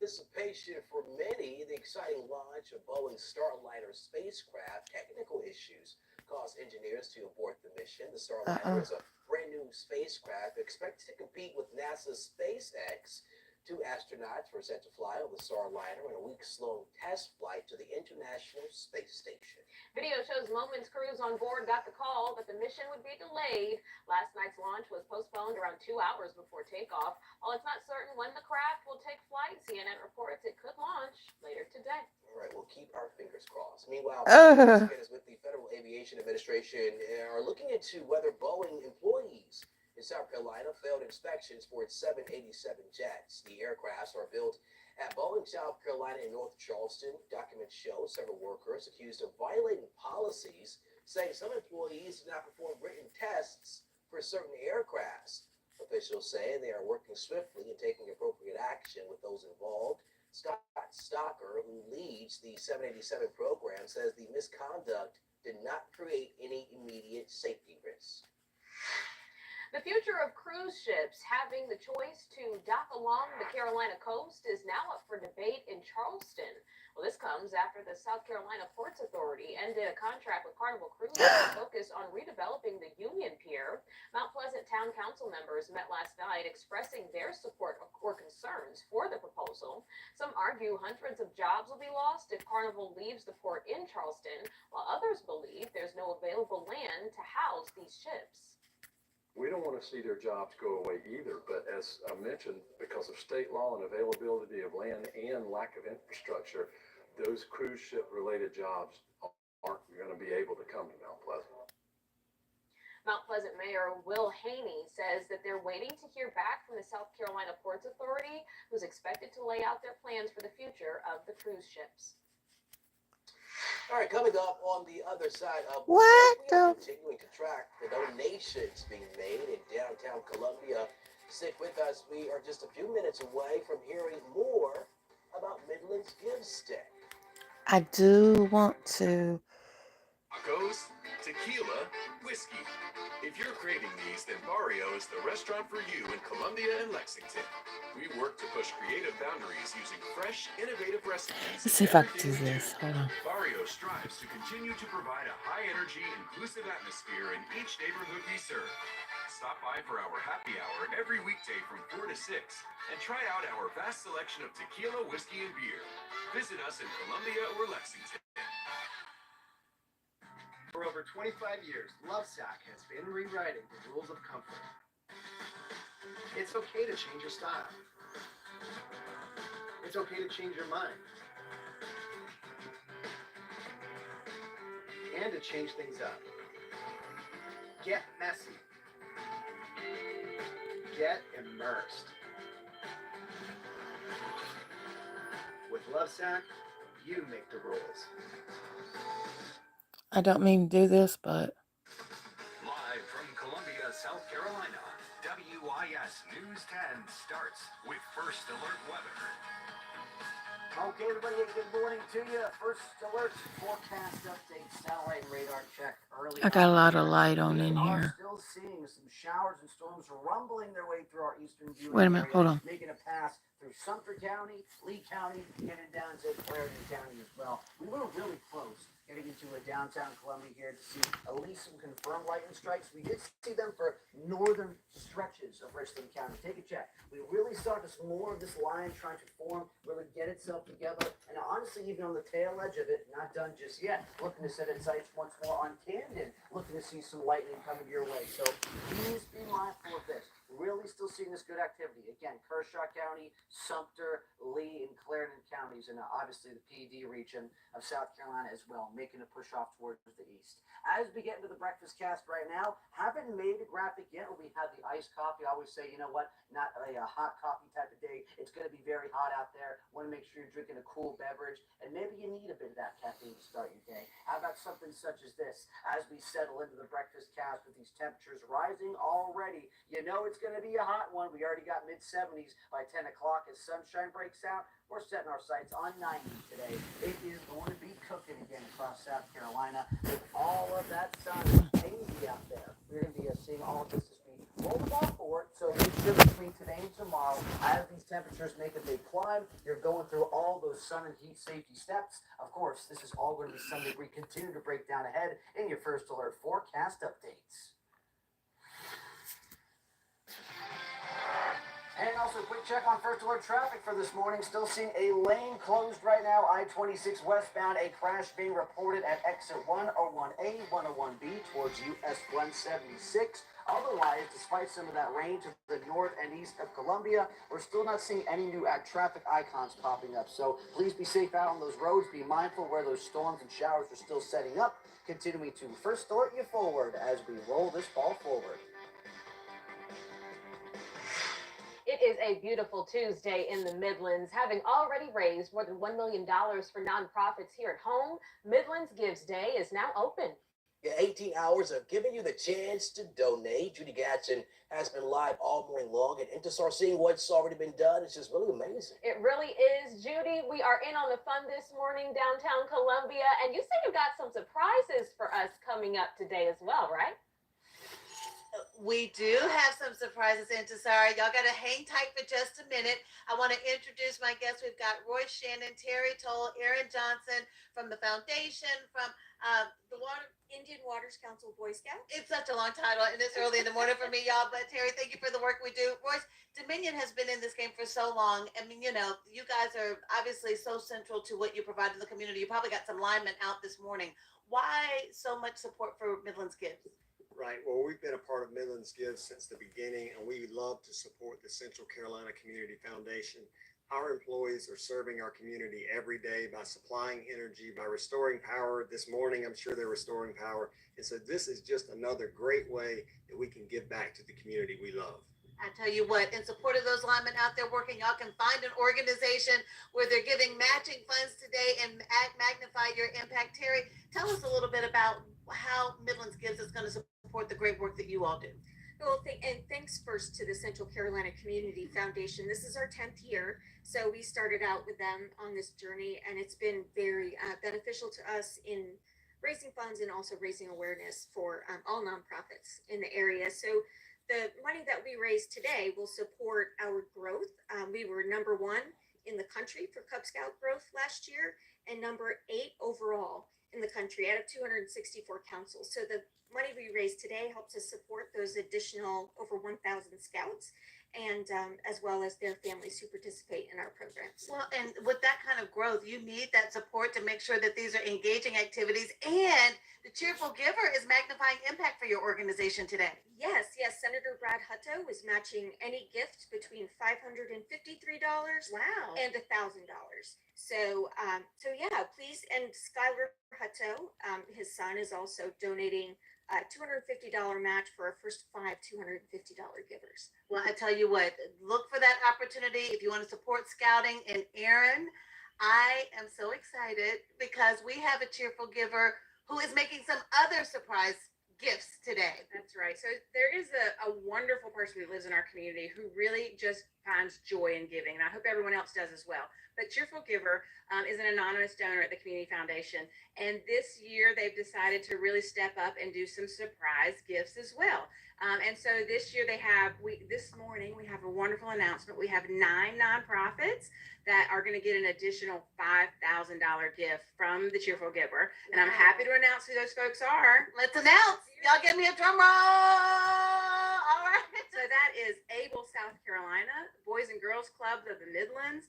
Anticipation for many, the exciting launch of Boeing's Starliner spacecraft. Technical issues caused engineers to abort the mission. The Starliner is a brand new spacecraft expected to compete with NASA's SpaceX. 2 astronauts were set to fly on the Starliner in a week-long test flight to the International Space Station. Video shows moments crews on board got the call that the mission would be delayed. Last night's launch was postponed around 2 hours before takeoff. While it's not certain when the craft will take flight, CNN reports it could launch later today. All right, we'll keep our fingers crossed. Meanwhile, investigators with the Federal Aviation Administration are looking into whether Boeing employees in South Carolina failed inspections for its 787 jets. The aircrafts are built At Boeing, South Carolina, and North Charleston, documents show several workers accused of violating policies, saying some employees did not perform written tests for certain aircrafts. Officials say they are working swiftly and taking appropriate action with those involved. Scott Stocker, who leads the 787 program, says the misconduct did not create any immediate safety risks. The future of cruise ships having the choice to dock along the Carolina coast is now up for debate in Charleston. Well, this comes after the South Carolina Ports Authority ended a contract with Carnival Cruises to focus on redeveloping the Union Pier. Mount Pleasant Town Council members met last night expressing their support or concerns for the proposal. Some argue hundreds of jobs will be lost if Carnival leaves the port in Charleston, while others believe there's no available land to house these ships. We don't want to see their jobs go away either, but as I mentioned, because of state law and availability of land and lack of infrastructure, those cruise ship related jobs aren't going to be able to come to Mount Pleasant. Mount Pleasant Mayor Will Haney says that they're waiting to hear back from the South Carolina Ports Authority, who's expected to lay out their plans for the future of the cruise ships. All right, coming up on the other side of What we are the? continuing to track the donations being made in downtown Columbia. Stick with us. We are just a few minutes away from hearing more about Midland's Give Stick. I do want to. Tacos, tequila, whiskey. If you're craving these, then Barrio is the restaurant for you in Columbia and Lexington. We work to push creative boundaries using fresh, innovative recipes. Let's see if I can do this. Hold on. Barrio strives to continue to provide a high-energy, inclusive atmosphere in each neighborhood we serve. Stop by for our happy hour every weekday from 4 to 6 and try out our vast selection of tequila, whiskey, and beer. Visit us in Columbia or Lexington. For over 25 years, Lovesac has been rewriting the rules of comfort. It's okay to change your style. It's okay to change your mind. And to change things up. Get messy. Get immersed. With Lovesac, you make the rules. I don't mean to do this, but. Live from Columbia, South Carolina, WIS News 10 starts with First Alert Weather. Okay, everybody, good morning to you. First alert forecast update, satellite and radar check early. I got a lot of light on in We are here. still seeing some showers and storms rumbling their way through our eastern viewing Wait a minute, area, hold on. making a pass through Sumter County, Lee County, getting down to Clarendon County as well. We were really close getting into a downtown Columbia here to see at least some confirmed lightning strikes. We did see them for northern stretches of Richland County. Take a check. We really saw just more of this line trying to form, really get itself together. And honestly, even on the tail edge of it, not done just yet. Looking to set its sights once more on Camden. Looking to see some lightning coming your way. So please be mindful of this. Really still seeing this good activity. Again, Kershaw County, Sumter, Lee, and Clarendon counties, and obviously the PD region of South Carolina as well, making a push off towards the east. As we get into the breakfast cast right now, haven't made a graphic yet where we have the iced coffee. I always say, you know what, not a hot coffee type of day. It's going to be very hot out there. Want to make sure you're drinking a cool beverage, and maybe you need a bit of that caffeine to start your day. How about something such as this? As we settle into the breakfast cast with these temperatures rising already, you know it's going to be a hot one. We already got mid-70s by 10 o'clock as sunshine breaks out. We're setting our sights on 90 today. It is going to be cooking again across South Carolina with all of that sun hazy out there. We're going to be seeing all of this as we roll the ball forward. So make sure between today and tomorrow, as these temperatures make a big climb, you're going through all those sun and heat safety steps. Of course, this is all going to be something we continue to break down ahead in your First Alert forecast updates. And also, quick check on First Alert traffic for this morning. Still seeing a lane closed right now. I-26 westbound, a crash being reported at exit 101A, 101B towards US 176. Otherwise, despite some of that rain to the north and east of Columbia, we're still not seeing any new traffic icons popping up. So please be safe out on those roads. Be mindful where those storms and showers are still setting up. Continuing to First Alert you forward as we roll this ball forward. It is a beautiful Tuesday in the Midlands. Having already raised more than $1 million for nonprofits here at home, Midlands Gives Day is now open. Yeah, 18 hours of giving you the chance to donate. Judy Gatson has been live all morning long at Intisar, seeing what's already been done. It's just really amazing. It really is, Judy. We are in on the fun this morning, downtown Columbia, and you said you got some surprises for us coming up today as well, right? We do have some surprises, Intisar. Y'all got to hang tight for just a minute. I want to introduce my guests. We've got Roy Shannon, Terry Toll, Aaron Johnson from the foundation, from the Indian Waters Council Boy Scouts. It's such a long title, and it's early in the morning for me, y'all. But Terry, thank you for the work we do. Royce, Dominion has been in this game for so long. I mean, you know, you guys are obviously so central to what you provide in the community. You probably got some linemen out this morning. Why so much support for Midlands Gives? Right. Well, we've been a part of Midlands Gives since the beginning, and we love to support the Central Carolina Community Foundation. Our employees are serving our community every day by supplying energy, by restoring power. This morning, I'm sure they're restoring power. And so this is just another great way that we can give back to the community we love. I tell you what, in support of those linemen out there working, y'all can find an organization where they're giving matching funds today and magnify your impact. Terry, tell us a little bit about how Midlands Gives is going to support the great work that you all do. Well, and thanks first to the Central Carolina Community Foundation. This is our 10th year, so we started out with them on this journey, and it's been very beneficial to us in raising funds and also raising awareness for all nonprofits in the area. So the money that we raised today will support our growth. We were number 1 in the country for Cub Scout growth last year, and number 8 overall in the country out of 264 councils. So the money we raised today helps us support those additional over 1,000 scouts, and as well as their families who participate in our programs. Well, and with that kind of growth, you need that support to make sure that these are engaging activities, and the Cheerful Giver is magnifying impact for your organization today. Yes, Senator Brad Hutto is matching any gift between $553 wow. and $1,000. So yeah, please. And Skylar Hutto, his son, is also donating a $250 match for our first 5 $250 givers. Well, I tell you what, look for that opportunity if you want to support scouting. And Aaron, I am so excited because we have a Cheerful Giver who is making some other surprise gifts today. That's right. So there is a wonderful person who lives in our community who really just finds joy in giving, and I hope everyone else does as well. But Cheerful Giver is an anonymous donor at the Community Foundation, and this year they've decided to really step up and do some surprise gifts as well. And so this year this morning we have a wonderful announcement. We have 9 nonprofits that are going to get an additional $5,000 gift from the Cheerful Giver, and I'm happy to announce who those folks are. Let's announce. Y'all give me a drum roll. All right. So that is Able South Carolina, Boys and Girls Clubs of the Midlands,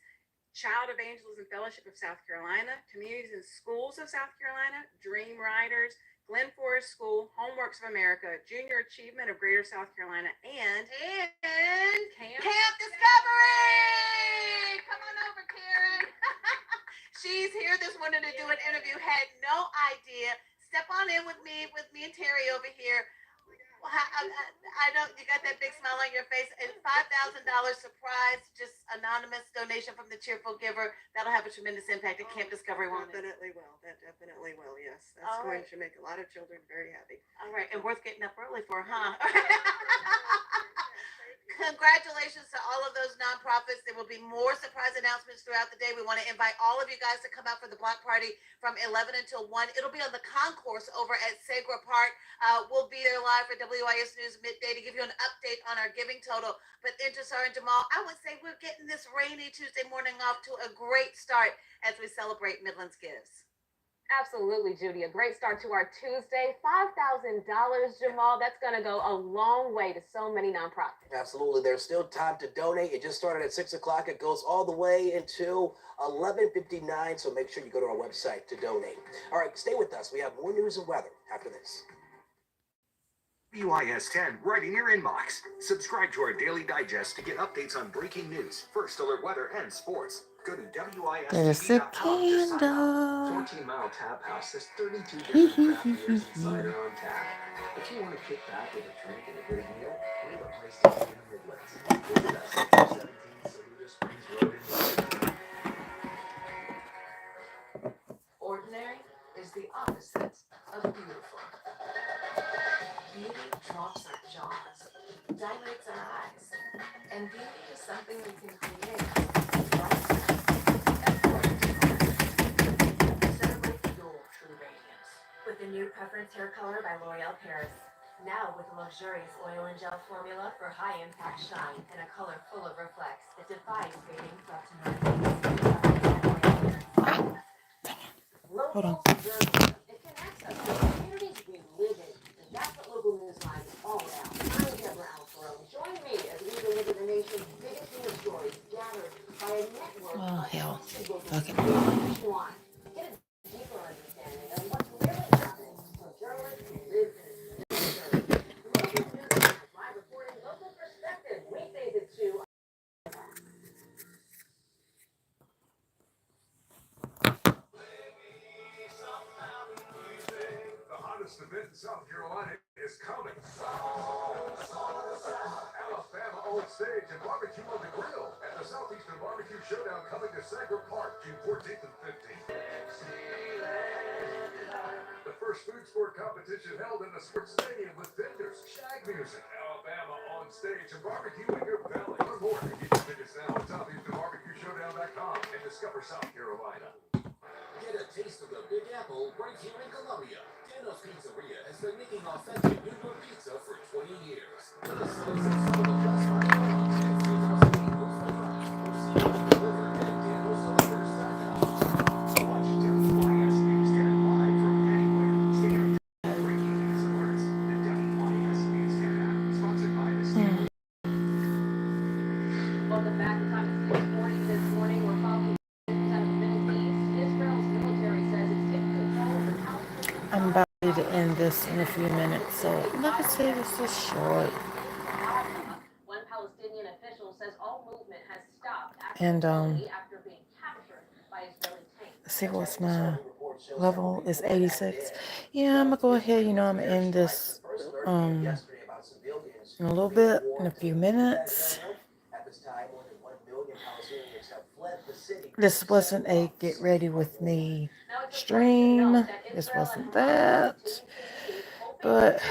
Child Evangelism Fellowship of South Carolina, Communities and Schools of South Carolina, Dream Riders, Glen Forest School, Homeworks of America, Junior Achievement of Greater South Carolina, and Camp Discovery. Come on over, Karen. She's here this morning to do an interview. Had no idea. Step on in with me and Terry over here. I know you got that big smile on your face. And $5,000 surprise, just anonymous donation from the Cheerful Giver. That'll have a tremendous impact at Camp Discovery. Definitely will. That definitely will. Yes, that's All going right. to make a lot of children very happy. All right, and worth getting up early for, huh? Congratulations to all of those nonprofits. There will be more surprise announcements throughout the day. We want to invite all of you guys to come out for the block party from 11 until 1. It'll be on the concourse over at Segra Park. We'll be there live for WIS News Midday to give you an update on our giving total. But Intisar and Jamal, I would say we're getting this rainy Tuesday morning off to a great start as we celebrate Midlands Gives. Absolutely, Judy. A great start to our Tuesday. $5,000, Jamal. That's going to go a long way to so many nonprofits. Absolutely. There's still time to donate. It just started at 6 o'clock. It goes all the way until 11:59. So make sure you go to our website to donate. All right, stay with us. We have more news and weather after this. WIS 10 right in your inbox. Subscribe to our daily digest to get updates on breaking news, first alert weather, and sports. Go to There's a WISTV.com to sign up. candle. 14-mile tap house. There's 32 different craft beers and cider on tap. If you want to kick back with a drink and a good meal, we have a place to be in the Midlands. Visit us at And beauty is something we can create. Celebrate your true radiance with the new Preference Hair Color by L'Oreal Paris. Now with a luxurious oil and gel formula for high impact shine and a color full of reflex that defies fading for up to 9 days. Hold on. It connects us to the communities we live in. And that's what local news live is all about. I'm Deborah Alfaro. Join me as we deliver the nation's biggest news stories gathered by a network Oh, of hell. trusted local Fucking. nationwide. Get a deeper understanding of what's really happening from journalists who live in a community. Local news live, live reporting, local perspective. Weekdays at 2. The hottest event in South Carolina is coming. Alabama on stage and barbecue on the grill at the Southeastern Barbecue Showdown coming to Sanger Park June 14th and 15th. The first food sport competition held in the sports stadium with vendors, shag music, Alabama on stage and barbecue in your belly. Learn more and get your tickets now at SoutheasternBarbecueShowdown.com and discover South Carolina. Get a taste of the Big Apple right here in Columbia. Dano's Pizzeria has been making authentic New York pizza for 20 years. With a slice of some of the best hot dogs and 3,000 people's for fries. Or see it delivered at danosdelivers.com. Watch WYS News 10 live from anywhere. Stay on top of breaking news alerts. The WYS News 10 app, sponsored by the state. Welcome back to Time at 6:40 this morning. We're following out of the Middle East. Israel's military says it's taking control of the Palestinian I'm about to end this in a few minutes, so like I said, this is short. One Palestinian official says all movement has stopped And after being captured by Israeli tanks. let's see what's my level is 86. Yeah, I'm gonna go ahead. I'm gonna end this in a little bit, in a few minutes. This wasn't a get ready with me stream. This wasn't that. But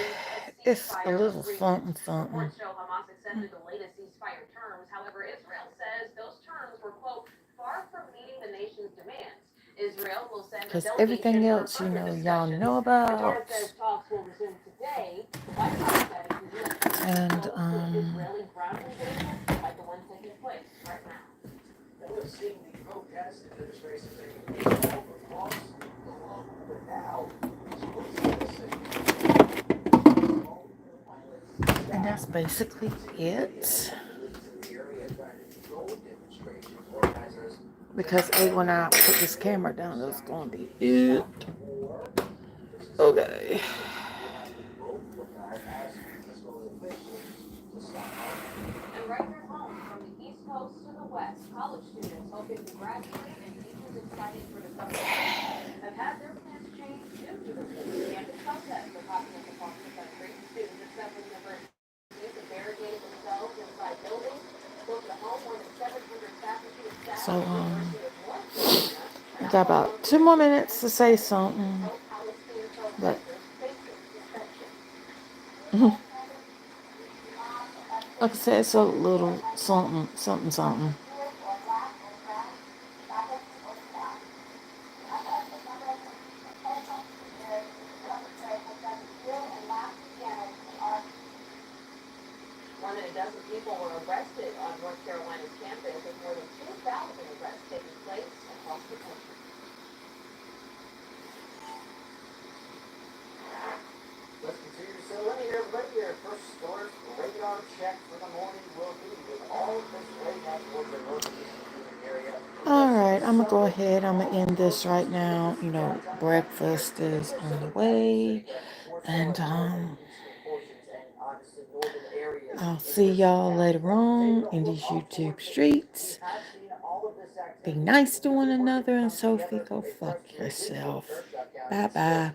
it's a little something, something. Reports show Hamas accepted the latest ceasefire terms. However, Israel says those terms were, quote, far from meeting the nation's demands. Israel will send a Because delegation everything for else, further y'all discussions. know The about. Torah says talks will resume today. The White House says the U.S. And Israeli ground engagement like the one taking place right now. We're seeing the protest demonstrations taking place all across the globe, but now and that's basically it. Because when I put this camera down, that's going to be it. Okay. And right here home, from the East Coast to the West, college students hoping to graduate and teachers excited for the summer have had their plans changed due to the campus protests are popping up across the country. Students at several universities have barricaded themselves inside buildings. Close to home, more than 700 faculty and staff So, at the University of North Carolina I got about 2 more minutes to say something. But like I said, it's a little something, something, something. More than a dozen people were arrested on North Carolina's campus with more than 2,000 arrests taking place across the country. let's continue to sell. Let me hear everybody your first story. Radar check for the morning will be with all of this late night towards the northeast area. Alright, I'm gonna go ahead. I'm gonna end this right now. Breakfast is on the way. And I'll see y'all later on in these YouTube streets. Be nice to one another, and Sophie, go fuck yourself. Bye bye.